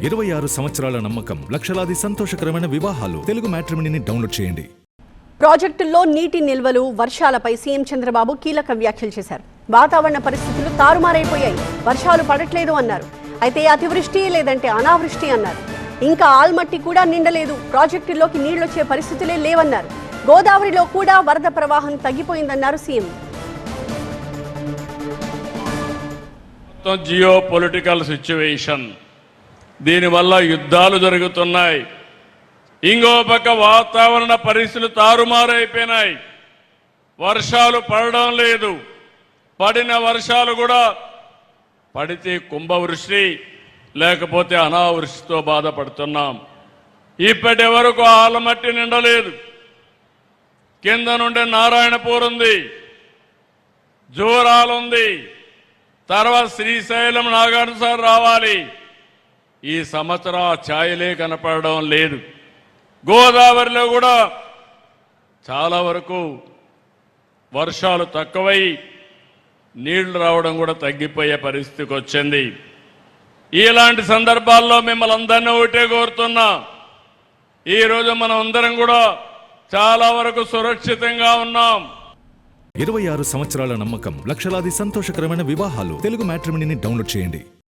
26 సంవత్సరాల నమ్మకం, లక్షలాది సంతోషకరమైన వివాహాలు. తెలుగు మ్యాట్రిమోనీని డౌన్లోడ్ చేయండి. ప్రాజెక్టుల్లో నీటి నిల్వలు, వర్షాలపై సీఎం చంద్రబాబు కీలక వ్యాఖ్యలు చేశారు. వాతావరణ పరిస్థితులు తారుమారైపోయాయి, వర్షాలు పడట్లేదు అన్నారు. అయితే అతివృష్టి లేదంటే అనావృష్టి అన్నారు. ఇంకా ఆల్మట్టి కూడా నిండలేదు, ప్రాజెక్టుల్లోకి నీళ్లొచ్చే పరిస్థితులే లేవన్నారు. గోదావరిలో కూడా వరద ప్రవాహం తగ్గిపోయిందన్నారు సీఎం. జియో పొలిటికల్ సిచ్యువేషన్, దీనివల్ల యుద్ధాలు జరుగుతున్నాయి. ఇంకో పక్క వాతావరణ పరిస్థితులు తారుమారైపోయినాయి. వర్షాలు పడడం లేదు. పడిన వర్షాలు కూడా పడితే కుంభవృష్టి, లేకపోతే అనావృష్టితో బాధపడుతున్నాం. ఇప్పటి వరకు ఆలమట్టి నిండలేదు. కింద నుండి నారాయణపూర్ ఉంది, జోరాలు ఉంది, తర్వాత శ్రీశైలం నాగార్జున రావాలి. ఈ సంవత్సరం ఆ ఛాయలే కనపడడం లేదు. గోదావరిలో కూడా చాలా వరకు వర్షాలు తక్కువై నీళ్లు రావడం కూడా తగ్గిపోయే పరిస్థితికి వచ్చింది. ఇలాంటి సందర్భాల్లో మిమ్మల్ని అందరినీ ఒకటే కోరుతున్నా, ఈరోజు మనం అందరం కూడా చాలా వరకు సురక్షితంగా ఉన్నాం. 26 సంవత్సరాల నమ్మకం, లక్షలాది సంతోషకరమైన వివాహాలు. తెలుగు మ్యాట్రిమోనీని డౌన్లోడ్ చేయండి.